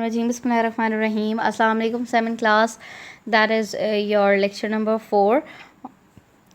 Rajim, Bismillahirrahmanirrahim. Assalamu alaikum, 7th class. That is your lecture number 4.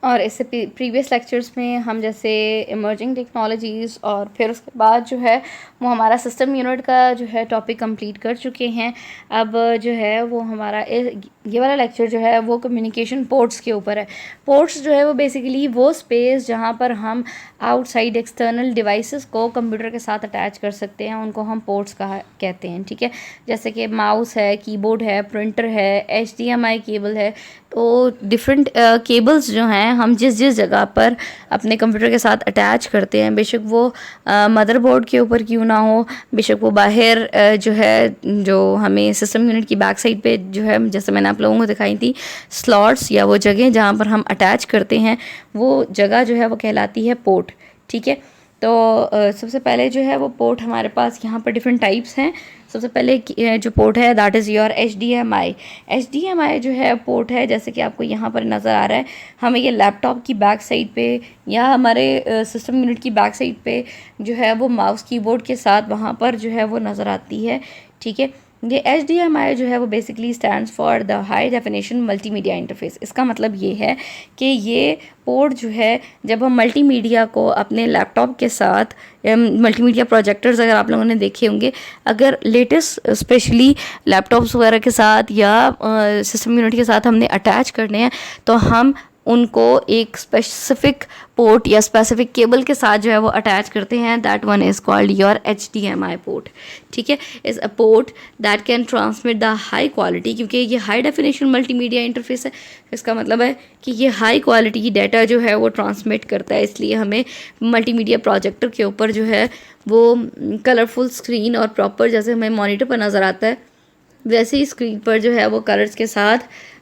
और इससे previous lectures में हम जैसे इमर्जिंग टेक्नोलॉजीज़ और फिर उसके बाद जो है वो हमारा सिस्टम यूनिट का जो है टॉपिक कंप्लीट कर चुके हैं। अब जो है वो हमारा ये वाला लेक्चर जो है वो कम्युनिकेशन पोर्ट्स के ऊपर है। पोर्ट्स जो है वो बेसिकली वो स्पेस जहाँ पर हम आउटसाइड एक्सटर्नल डिवाइसेस को कंप्यूटर के साथ अटैच कर सकते हैं, उनको हम पोर्ट्स कहते हैं। ठीक है, जैसे कि माउस है, कीबोर्ड है, प्रिंटर है, HDMI केबल है। तो डिफरेंट केबल्स जो हैं हम जिस जिस जगह पर अपने कंप्यूटर के साथ अटैच करते हैं, बेशक वो मदरबोर्ड के ऊपर क्यों ना हो, बेशक वो बाहर जो है जो हमें सिस्टम यूनिट की बैक साइड पे जो है, जैसे मैंने आप लोगों को दिखाई थी स्लॉट्स या वो जगह जहाँ पर हम अटैच करते हैं, वो जगह जो है वो कहलाती है पोर्ट। ठीक है, तो सबसे पहले जो है वो पोर्ट हमारे पास यहाँ पर डिफरेंट टाइप्स हैं। सबसे पहले जो पोर्ट है दैट इज़ योर HDMI जो है पोर्ट है, जैसे कि आपको यहाँ पर नज़र आ रहा है। हमें ये लैपटॉप की बैक साइड पे या हमारे सिस्टम यूनिट की बैक साइड पे जो है वो माउस कीबोर्ड के साथ वहाँ पर जो है वो नज़र आती है। ठीक है, ये HDMI जो है वो basically stands for the high definition multimedia interface. इसका मतलब ये है कि ये पोर्ट जो है जब हम मल्टीमीडिया को अपने लैपटॉप के साथ, मल्टीमीडिया प्रोजेक्टर्स अगर आप लोगों ने देखे होंगे, अगर लेटेस्ट स्पेशली लैपटॉप्स वगैरह के साथ या सिस्टम यूनिट के साथ हमने अटैच करने हैं, तो हम उनको एक स्पेसिफिक पोर्ट या स्पेसिफिक केबल के साथ जो है वो अटैच करते हैं। That one is called your HDMI port. ठीक है, is a port that can transmit the high quality, क्योंकि ये हाई डेफिनेशन मल्टीमीडिया इंटरफेस है, इसका मतलब है कि ये हाई क्वालिटी की डाटा जो है वो ट्रांसमिट करता है। इसलिए हमें मल्टीमीडिया प्रोजेक्टर के ऊपर जो है वो कलरफुल स्क्रीन और प्रॉपर जैसे हमें मॉनिटर पर नज़र आता है वैसे ही स्क्रीन पर जो है वो कलर्स के साथ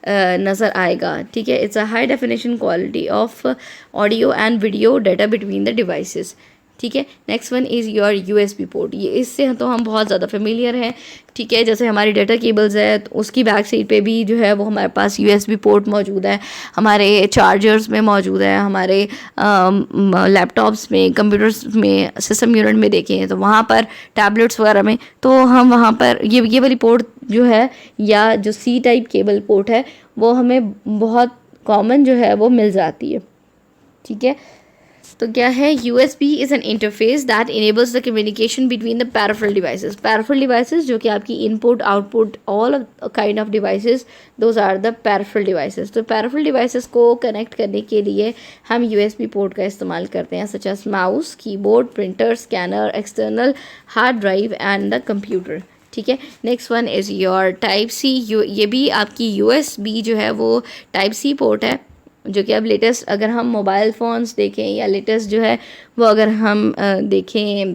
नज़र आएगा। ठीक है, it's a high definition quality of audio and video data between the devices. ठीक है, next one is your USB port. ये इससे तो हम बहुत ज़्यादा फेमिलियर हैं। ठीक है, जैसे हमारी डाटा केबल्स है तो उसकी बैक साइड पे भी जो है वो हमारे पास USB पोर्ट मौजूद है, हमारे चार्जर्स में मौजूद है, हमारे लैपटॉप्स में, कंप्यूटर्स में, सिस्टम यूनिट में देखें तो वहाँ पर टैबलेट्स वगैरह में, तो हम वहाँ पर ये वाली पोर्ट जो है या जो C टाइप केबल पोर्ट है वो हमें बहुत कॉमन जो है वो मिल जाती है। ठीक है, तो क्या है, USB is an interface that enables the communication between the peripheral devices. Peripheral devices जो कि आपकी input output all kind of devices, those are the peripheral devices. तो पैराफेरल डिवाइसेस को कनेक्ट करने के लिए हम USB पोर्ट का इस्तेमाल करते हैं, such as mouse, keyboard, printer, scanner, external hard drive and the computer. ठीक है, next one is your Type-C। ये भी आपकी USB जो है वो Type-C पोर्ट है, जो कि अब लेटेस्ट अगर हम मोबाइल फ़ोन्स देखें या लेटेस्ट जो है वो अगर हम देखें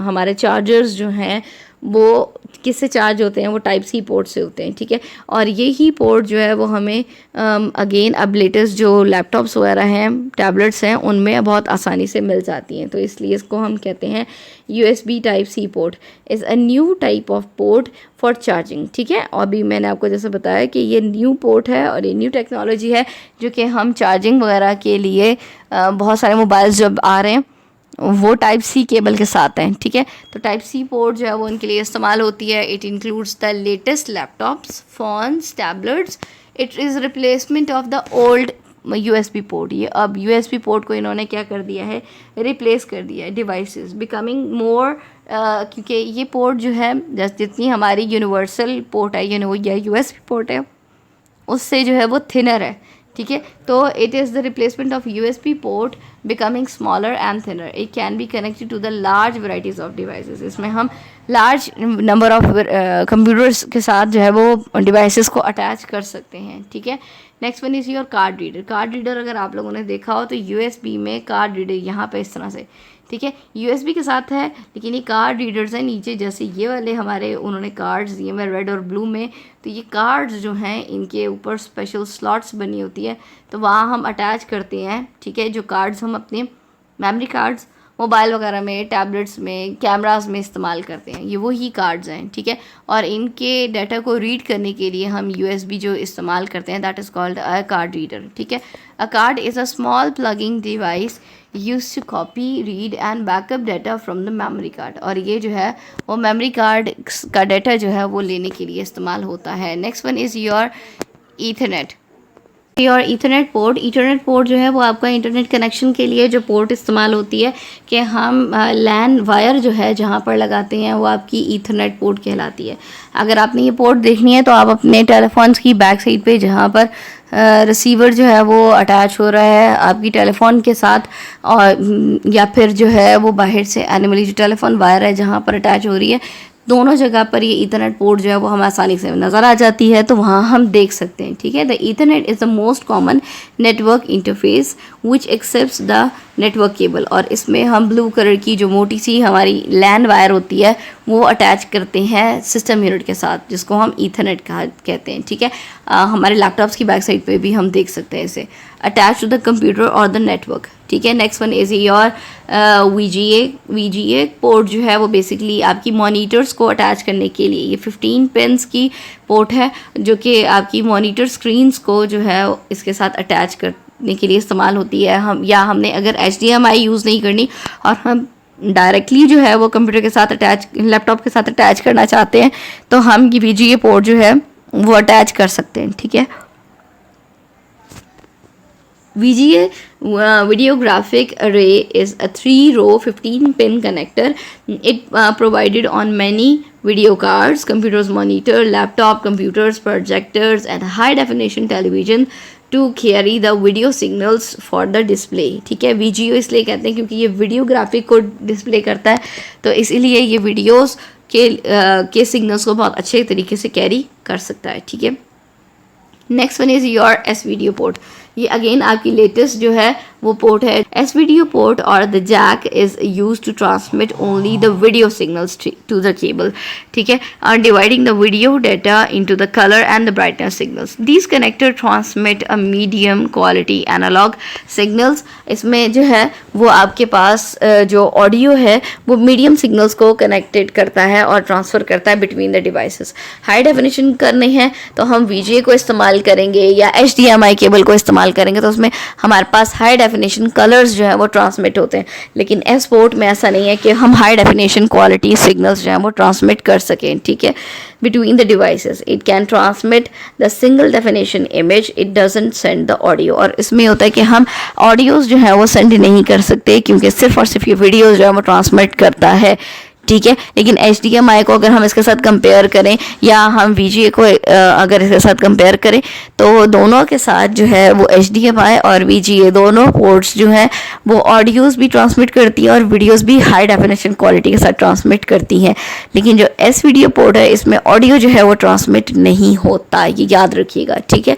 हमारे चार्जर्स जो हैं वो किससे चार्ज होते हैं, वो Type-C पोर्ट से होते हैं। ठीक है, और यही पोर्ट जो है वो हमें अगेन अब लेटेस्ट जो लैपटॉप्स वगैरह हैं, टैबलेट्स हैं, उनमें बहुत आसानी से मिल जाती हैं। तो इसलिए इसको हम कहते हैं USB Type-C port is a new type of port for charging. ठीक है, और अभी मैंने आपको जैसे बताया कि ये न्यू पोर्ट है और ये न्यू टेक्नोलॉजी है जो कि हम चार्जिंग वगैरह के लिए बहुत सारे मोबाइल्स जब आ रहे हैं वो Type-C केबल के साथ हैं। ठीक है, तो Type-C पोर्ट जो है वो उनके लिए इस्तेमाल होती है। It includes the latest laptops, phones, tablets. It is replacement of the old USB port. ये अब USB पोर्ट को इन्होंने क्या कर दिया है, रिप्लेस कर दिया है डिवाइसेस बिकमिंग मोर, क्योंकि ये पोर्ट जो है जितनी हमारी यूनिवर्सल पोर्ट है या USB पोर्ट है उससे जो है वो थिनर है। ठीक है, तो it is the replacement of USB port becoming smaller and thinner. It can be connected to the large varieties of devices. इसमें हम लार्ज नंबर ऑफ कंप्यूटर्स के साथ जो है वो डिवाइसेस को अटैच कर सकते हैं। ठीक है, next one is your card reader. Card reader अगर आप लोगों ने देखा हो तो USB में कार्ड रीडर यहाँ पे इस तरह से, ठीक है, USB के साथ है, लेकिन ये कार्ड रीडर्स हैं नीचे, जैसे ये वाले हमारे उन्होंने कार्ड्स दिए हुए रेड और ब्लू में। तो ये कार्ड्स जो हैं इनके ऊपर स्पेशल स्लॉट्स बनी होती है, तो वहाँ हम अटैच करते हैं। ठीक है, जो कार्ड्स हम अपने मेमोरी कार्ड्स मोबाइल वगैरह में, टैबलेट्स में, कैमरास में इस्तेमाल करते हैं, ये वही कार्ड्स हैं, ठीक है। और इनके डाटा को रीड करने के लिए हम USB जो इस्तेमाल करते हैं, that is called a card reader, ठीक है। A card is a small plugging device use to copy, read and backup data from the memory card. और ये जो है वो मेमोरी कार्ड का डाटा जो है वो लेने के लिए इस्तेमाल होता है। Next one is your Ethernet. और ईथरनेट पोर्ट जो है वो आपका इंटरनेट कनेक्शन के लिए जो पोर्ट इस्तेमाल होती है, कि हम लैन वायर जो है जहाँ पर लगाते हैं वो आपकी ईथरनेट पोर्ट कहलाती है। अगर आपने ये पोर्ट देखनी है तो आप अपने टेलीफोन्स की बैक साइड पे जहाँ पर रिसीवर जो है वो अटैच हो रहा है आपकी टेलीफोन के साथ, और या फिर जो है वो बाहर से आने वाली जो टेलीफोन वायर है जहाँ पर अटैच हो रही है, दोनों जगह पर ये ईथरनेट पोर्ट जो है वो हमें आसानी से नज़र आ जाती है, तो वहाँ हम देख सकते हैं, ठीक है। The Ethernet is the most common network interface which accepts the network cable. और इसमें हम ब्लू कलर की जो मोटी सी हमारी लैन वायर होती है वो अटैच करते हैं सिस्टम यूनिट के साथ, जिसको हम ईथरनेट कहते हैं, ठीक है। हमारे लैपटॉप्स की बैक साइड पे भी हम देख सकते हैं इसे, अटैच टू द कंप्यूटर और द नेटवर्क, ठीक है। Next one is your VGA port जो है वो बेसिकली आपकी मॉनिटर्स को अटैच करने के लिए, ये 15 पिन्स की पोर्ट है जो कि आपकी मॉनिटर स्क्रीन्स को जो है इसके साथ अटैच करने के लिए इस्तेमाल होती है। हमने अगर HDMI यूज़ नहीं करनी और हम डायरेक्टली जो है वो कंप्यूटर के साथ अटैच, लैपटॉप के साथ अटैच करना चाहते हैं, तो हम ये VGA पोर्ट जो है वो अटैच कर सकते हैं, ठीक है। VGA video graphic array is a 3-row 15-pin connector. It provided on many video cards, computers, monitor, laptop, computers, projectors, and high-definition television to carry the video signals for the display. ठीक है, VGO इसलिए कहते हैं क्योंकि ये video graphic को display करता है, तो इसीलिए ये वीडियोस के सिग्नल्स को बहुत अच्छे तरीके से कैरी कर सकता है, ठीक है। Next one is your S-video port. ये अगेन आपकी लेटेस्ट जो है वो पोर्ट है। S-video पोर्ट और the jack is use to transmit only the video signals to the cable, ठीक है, और dividing the video data into the colour and the brightness signals. These connector transmit a medium quality analogue signals. इसमें जो है वो आपके पास जो audio है वो मीडियम सिग्नल्स को कनेक्टेड करता है और ट्रांसफ़र करता है between the devices. High definition करने हैं तो हम VGA को इस्तेमाल करेंगे या HDMI केबल को इस्तेमाल करेंगे, तो उसमें हमारे पास हाई डेफिनेशन कलर्स जो है वो ट्रांसमिट होते हैं। लेकिन S पोर्ट में ऐसा नहीं है कि हम हाई डेफिनेशन क्वालिटी सिग्नल्स जो हैं वो ट्रांसमिट कर सकें, ठीक है, between the devices. It can transmit the single definition image, it doesn't send the audio. और इसमें होता है कि हम ऑडियोज़ जो है वो सेंड नहीं कर सकते क्योंकि सिर्फ और सिर्फ ये वीडियोज़ जो है वो ट्रांसमिट करता है, ठीक है। लेकिन HDMI को अगर हम इसके साथ कंपेयर करें या हम VGA को अगर इसके साथ कंपेयर करें, तो दोनों के साथ जो है वो HDMI और VGA दोनों पोर्ट्स जो हैं वो ऑडियोज़ भी ट्रांसमिट करती हैं और वीडियोज़ भी हाई डेफिनेशन क्वालिटी के साथ ट्रांसमिट करती हैं। लेकिन जो S-video पोर्ट है इसमें ऑडियो जो है वो ट्रांसमिट नहीं होता, ये याद रखिएगा, ठीक है।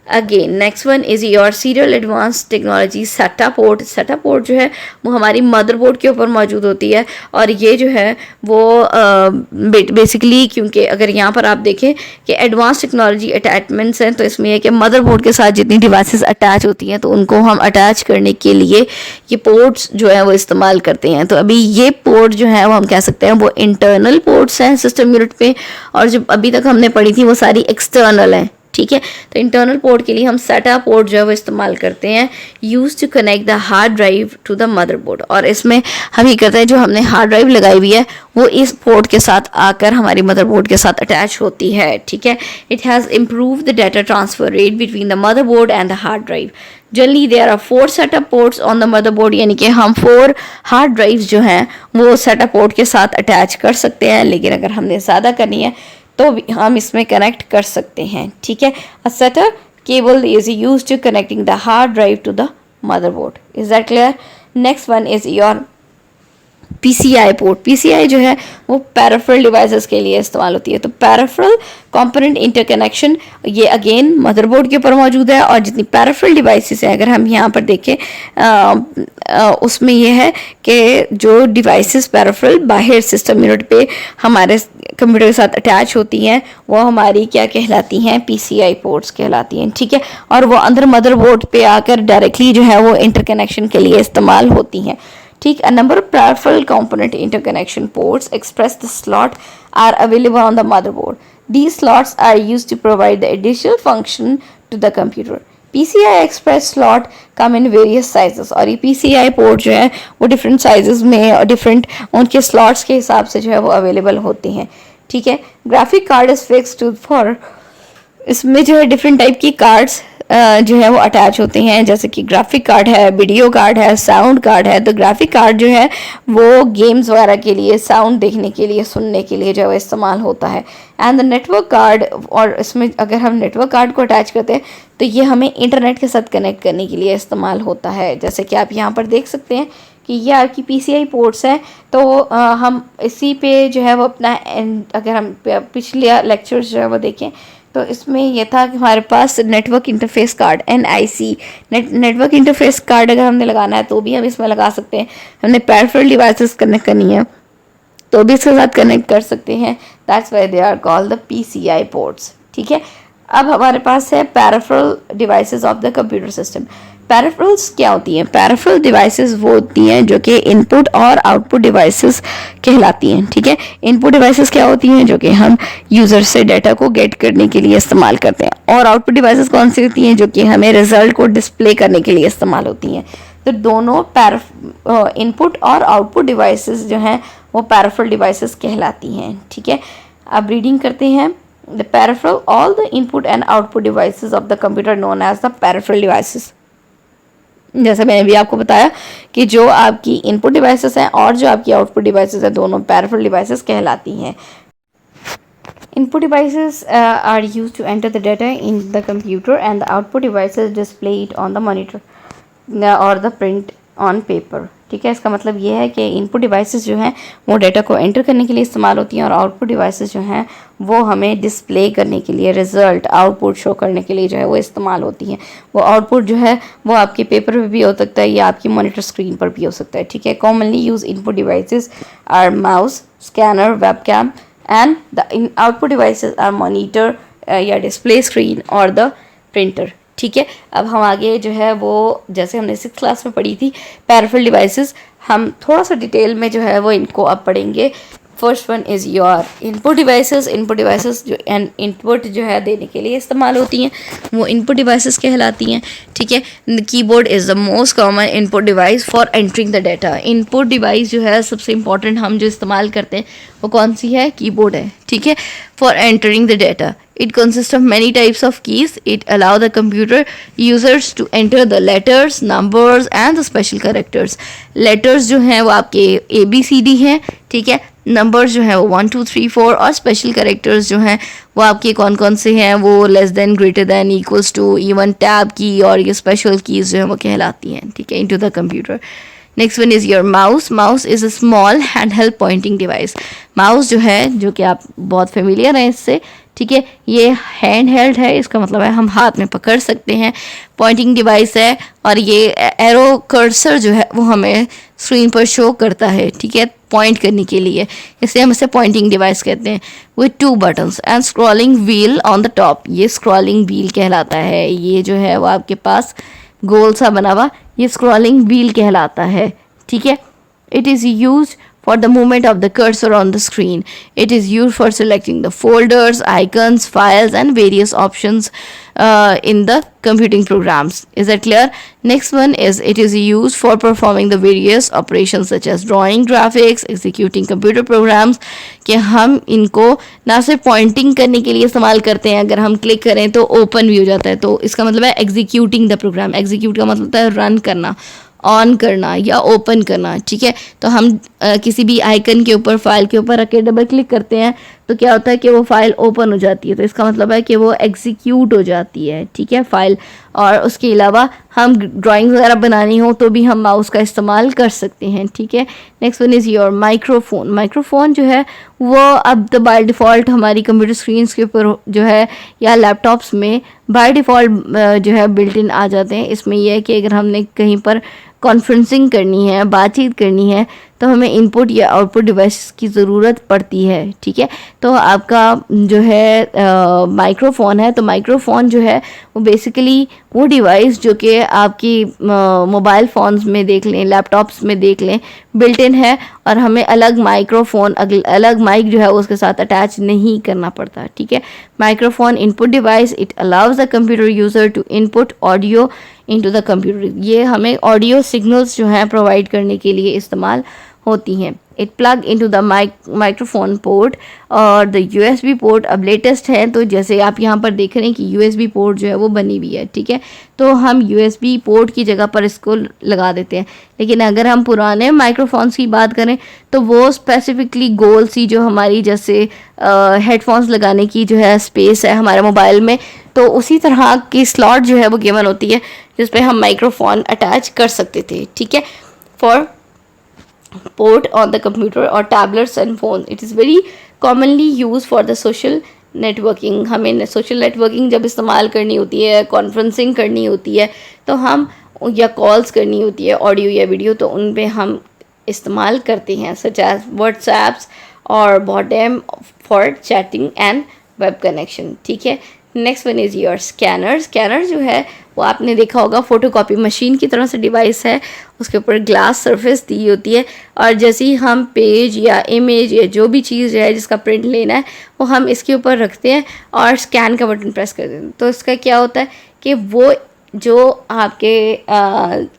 Again next one is your serial advance technology SATA port. SATA port जो है वो हमारी मदरबोर्ड के ऊपर मौजूद होती है, और ये जो है वो बेसिकली, क्योंकि अगर यहाँ पर आप देखें कि एडवांस टेक्नोलॉजी अटैचमेंट्स हैं, तो इसमें है कि मदरबोर्ड के साथ जितनी डिवाइसेस अटैच होती हैं तो उनको हम अटैच करने के लिए ये पोर्ट्स जो है वो इस्तेमाल करते हैं। तो अभी ये पोर्ट जो है वो हम कह सकते हैं वो इंटरनल पोर्ट्स हैं सिस्टम यूनिट पे, और जो अभी तक हमने पढ़ी थी वो सारी एक्सटर्नल हैं, ठीक है। तो इंटरनल पोर्ट के लिए हम SATA पोर्ट जो है वो इस्तेमाल करते हैं, use to connect the hard drive to the motherboard. और इसमें हम ये करते हैं, जो हमने हार्ड ड्राइव लगाई हुई है वो इस पोर्ट के साथ आकर हमारी मदरबोर्ड के साथ अटैच होती है, ठीक है। It has improve the data transfer rate between the motherboard and the hard drive. Generally there are 4 setup ports on the motherboard, यानी कि हम 4 हार्ड ड्राइव्स जो हैं वो सेटअप पोर्ट के साथ अटैच कर सकते हैं। लेकिन अगर हमने ज़्यादा करनी है तो हम इसमें कनेक्ट कर सकते हैं, ठीक है। A SATA cable is used to connecting the hard drive to the motherboard. Is that clear? Next one is your PCI port. PCI जो है वो पैराफरल डिवाइसेस के लिए इस्तेमाल होती है। तो पैराफरल कंपोनेंट इंटरकनेक्शन ये अगेन मदरबोर्ड के ऊपर मौजूद है, और जितनी पैराफरल डिवाइसेस हैं अगर हम यहाँ पर देखें उसमें ये है कि जो डिवाइसेस पैराफरल बाहर सिस्टम यूनिट पे हमारे कंप्यूटर के साथ अटैच होती हैं वो हमारी क्या कहलाती हैं? PCI पोर्ट्स कहलाती हैं, ठीक है। और वो अंदर मदरबोर्ड पे आकर डायरेक्टली जो है वो इंटरकनेक्शन के लिए इस्तेमाल होती हैं, ठीक, a number of peripheral component interconnection ports express the slot are available on the motherboard. These slots are used to provide the additional function to the computer. PCI Express slot come in various sizes और ये PCI port जो है वो different sizes में और different उनके slots के हिसाब से जो है वो अवेलेबल होते हैं. ठीक है. Graphic card is fixed for, इसमें जो है डिफरेंट टाइप की कार्ड्स जो है वो अटैच होते हैं, जैसे कि ग्राफिक कार्ड है, वीडियो कार्ड है, साउंड कार्ड है. तो ग्राफिक कार्ड जो है वो गेम्स वगैरह के लिए, साउंड देखने के लिए, सुनने के लिए जो है इस्तेमाल होता है. एंड द नेटवर्क कार्ड, और इसमें अगर हम नेटवर्क कार्ड को अटैच करते हैं तो ये हमें इंटरनेट के साथ कनेक्ट करने के लिए इस्तेमाल होता है. जैसे कि आप यहाँ पर देख सकते हैं कि ये आपकी PCI पोर्ट्स हैं. तो हम इसी पे जो है वो अपना, अगर हम पिछले लेक्चर्स जो है वो देखें तो इसमें यह था कि हमारे पास network interface card NIC network interface card अगर हमने लगाना है तो भी हम इसमें लगा सकते हैं. हमने पेरिफेरल डिवाइसेस कनेक्ट करनी है तो भी इसके साथ कनेक्ट कर सकते हैं. That's why they are called the PCI ports. ठीक है. अब हमारे पास है peripheral devices of the computer system. Peripherals क्या होती हैं? पेरिफेरल डिवाइसेस वो होती हैं जो कि इनपुट और आउटपुट डिवाइसेस कहलाती हैं. ठीक है. इनपुट डिवाइसेस क्या होती हैं? जो कि हम यूज़र से डाटा को गेट करने के लिए इस्तेमाल करते हैं. और आउटपुट डिवाइसेस कौन सी होती हैं? जो कि हमें रिजल्ट को डिस्प्ले करने के लिए इस्तेमाल होती हैं. तो दोनों इनपुट और आउटपुट डिवाइसेस जो हैं वो पेरिफेरल डिवाइसेस कहलाती हैं. ठीक है. अब रीडिंग करते हैं. The peripheral, all the input and output devices of the computer known as the peripheral devices. जैसे मैंने भी आपको बताया कि जो आपकी इनपुट डिवाइसेस हैं और जो आपकी आउटपुट डिवाइसेस हैं दोनों पेरिफेरल डिवाइसेस कहलाती हैं. Input devices are used to enter the data in the computer and the output devices display it on the monitor or the print on paper. ठीक है. इसका मतलब ये है कि इनपुट डिवाइसेस जो हैं वो डाटा को एंटर करने के लिए इस्तेमाल होती हैं और आउटपुट डिवाइसेस जो हैं वो हमें डिस्प्ले करने के लिए, रिजल्ट आउटपुट शो करने के लिए जो है वो इस्तेमाल होती हैं. वो आउटपुट जो है वो आपके पेपर पे भी हो सकता है या आपकी मॉनिटर स्क्रीन पर भी हो सकता है. ठीक है. Commonly use input devices are mouse, scanner, webcam and the output devices are monitor या डिस्प्ले स्क्रीन और द प्रिंटर. ठीक है. अब हम आगे जो है वो जैसे हमने 6th क्लास में पढ़ी थी पेरिफेरल डिवाइसेस, हम थोड़ा सा डिटेल में जो है वो इनको अब पढ़ेंगे. First one is your input devices. Input devices जो इनपुट जो है देने के लिए इस्तेमाल होती हैं वो इनपुट डिवाइसेस कहलाती हैं. ठीक है. Keyboard is the most common input device for entering the data. Input device जो है सबसे इंपॉर्टेंट हम जो इस्तेमाल करते हैं वो कौन सी है? कीबोर्ड है. ठीक है. For entering the data it consists of many types of keys. It allow the computer users to enter the letters, numbers and the special characters. Letters जो हैं वो आपके ABCD हैं. ठीक है. नंबर्स जो हैं वो 1 2 3 4 और स्पेशल कैरेक्टर्स जो हैं वो आपके कौन कौन से हैं? वो less than, greater than, equals to, even, tab key और ये स्पेशल कीज जो हैं वो कहलाती हैं. ठीक है. Into the computer. Next one is your mouse. Mouse is a small hand held pointing device. Mouse जो है, जो कि आप बहुत फेमिलियर हैं इससे. ठीक है. ये हैंड हेल्ड है, इसका मतलब है हम हाथ में पकड़ सकते हैं. पॉइंटिंग डिवाइस है और ये एरो कर्सर जो है वो हमें स्क्रीन पर शो करता है. ठीक है. पॉइंट करने के लिए, इसलिए हम इसे पॉइंटिंग डिवाइस कहते हैं. With 2 buttons and scrolling wheel on the top. ये स्क्रॉलिंग व्हील कहलाता है. ये जो है वो आपके पास गोल सा बना हुआ, ये स्क्रॉलिंग व्हील कहलाता है. ठीक है. It is used for the movement of the cursor on the screen. It is used for selecting the folders, icons, files and various options in the computing programs. Is that clear? Next one is it is used for performing the various operations such as drawing graphics, executing computer programs. कि हम इनको ना सिर्फ Poynting करने के लिए इस्तेमाल करते हैं, अगर हम क्लिक करें तो ओपन भी हो जाता है, तो इसका मतलब है एग्जीक्यूटिंग द प्रोग्राम. एग्जीक्यूट का मतलब होता है रन करना, ऑन करना या ओपन करना. ठीक है. तो हम किसी भी आइकन के ऊपर, फाइल के ऊपर रख के डबल क्लिक करते हैं तो क्या होता है कि वो फाइल ओपन हो जाती है. तो इसका मतलब है कि वो एग्जीक्यूट हो जाती है. ठीक है. फाइल. और उसके अलावा हम ड्राइंग वगैरह बनानी हो तो भी हम माउस का इस्तेमाल कर सकते हैं. ठीक है. Next one is your microphone. Microphone जो है वो अब तो बाय डिफ़ॉल्ट हमारी कंप्यूटर स्क्रीन के ऊपर जो है या लैपटॉप्स में बाय डिफ़ॉल्ट जो है बिल्ट इन आ जाते हैं. इसमें यह है कि अगर हमने कहीं पर कॉन्फ्रेंसिंग करनी है, बातचीत करनी है, तो हमें इनपुट या आउटपुट डिवाइस की ज़रूरत पड़ती है, ठीक है। तो आपका जो है माइक्रोफोन है, तो माइक्रोफोन जो है वो बेसिकली वो डिवाइस जो कि आपकी मोबाइल फ़ोन्स में देख लें, लैपटॉप्स में देख लें, बिल्ट इन है, और हमें अलग माइक्रोफोन अलग माइक जो है उसके साथ अटैच नहीं करना पड़ता, ठीक है। Microphone input device, it allows the computer user to input audio into the computer. ये हमें ऑडियो सिग्नल्स जो हैं प्रोवाइड करने के लिए इस्तेमाल होती हैं। It plug into the microphone port, और द यूएसबी पोर्ट अब लेटेस्ट है, तो जैसे आप यहाँ पर देख रहे हैं कि यूएसबी पोर्ट जो है वो बनी हुई है, ठीक है। तो हम यूएसबी पोर्ट की जगह पर इसको लगा देते हैं। लेकिन अगर हम पुराने माइक्रोफोन्स की बात करें तो वो स्पेसिफिकली गोल सी जो हमारी जैसे हेडफोन्स लगाने की जो है स्पेस है हमारे मोबाइल में, तो उसी तरह की स्लॉट जो है वो गिवन होती है जिस पे हम माइक्रोफोन अटैच कर सकते थे, ठीक है। For port on the computer or tablets and phone, it is very commonly used for the social networking। हमें social networking जब इस्तेमाल करनी होती है, कॉन्फ्रेंसिंग करनी होती है, तो हम या कॉल्स करनी होती है ऑडियो या वीडियो, तो उन पे हम इस्तेमाल करते हैं, सच एज व्हाट्सएप्स और बॉडेम for chatting and web connection, ठीक है। Next one is your scanner. Scanner जो है वो आपने देखा होगा फोटोकॉपी मशीन की तरह से डिवाइस है, उसके ऊपर ग्लास सरफेस दी होती है, और जैसे ही हम पेज या इमेज या जो भी चीज़ है जिसका प्रिंट लेना है वो हम इसके ऊपर रखते हैं और स्कैन का बटन प्रेस कर देते हैं। तो इसका क्या होता है कि वो जो आपके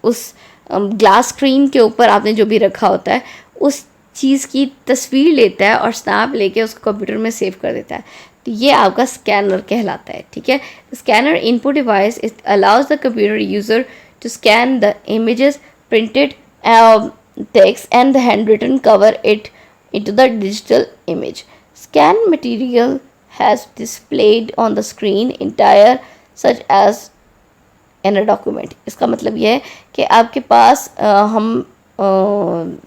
उस ग्लास स्क्रीन के ऊपर आपने जो भी रखा होता है उस चीज़ की तस्वीर लेता है और स्नैप लेके उसको कंप्यूटर में सेव कर देता है। तो ये आपका स्कैनर कहलाता है, ठीक है। Scanner input device it allows the computer user to scan the images, printed text and the handwritten cover it into the digital image. Scan material has displayed on the screen entire such as in a document। इसका मतलब यह है कि आपके पास हम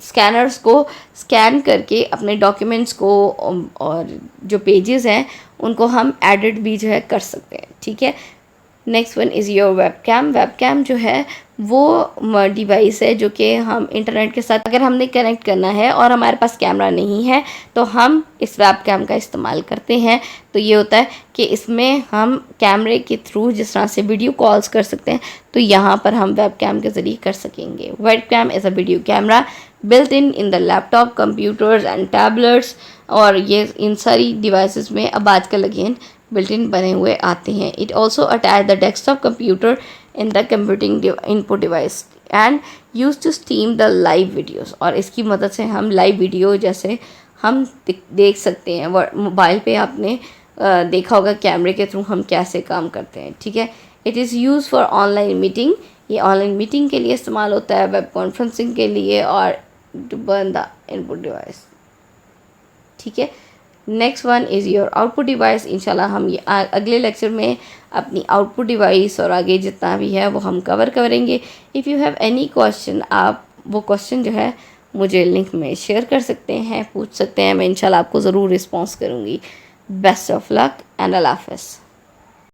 scanners को scan करके अपने डॉक्यूमेंट्स को और जो पेजेस हैं उनको हम एडिट भी जो है कर सकते हैं, ठीक है। Next one is your webcam. Webcam जो है वो डिवाइस है जो कि हम इंटरनेट के साथ अगर हमने कनेक्ट करना है और हमारे पास कैमरा नहीं है तो हम इस वेबकैम का इस्तेमाल करते हैं। तो ये होता है कि इसमें हम कैमरे के थ्रू जिस तरह से वीडियो कॉल्स कर सकते हैं तो यहाँ पर हम वेबकैम के ज़रिए कर सकेंगे। Webcam is a video camera built in the laptop, computers and tablets, और ये इन सारी डिवाइसेस में अब आजकल अगेन बिल्ट इन बने हुए आते हैं। It also attach the desktop computer in the computing input device and use to stream the live videos, और इसकी मदद से हम लाइव वीडियो जैसे हम देख सकते हैं। मोबाइल पे आपने देखा होगा कैमरे के थ्रू हम कैसे काम करते हैं, ठीक है। It is use for online meeting, ये ऑनलाइन मीटिंग के लिए इस्तेमाल होता है, वेब कॉन्फ्रेंसिंग के लिए, और to burn the input device, ठीक है। Next one is your output device. इंशाल्लाह हम ये अगले लेक्चर में अपनी आउटपुट डिवाइस और आगे जितना भी है वो हम कवर करेंगे। If you have any question, आप वो क्वेश्चन जो है मुझे लिंक में शेयर कर सकते हैं, पूछ सकते हैं, मैं इंशाल्लाह आपको ज़रूर रिस्पॉन्स करूँगी। बेस्ट ऑफ लक एंड अल्लाह हाफ़िज़।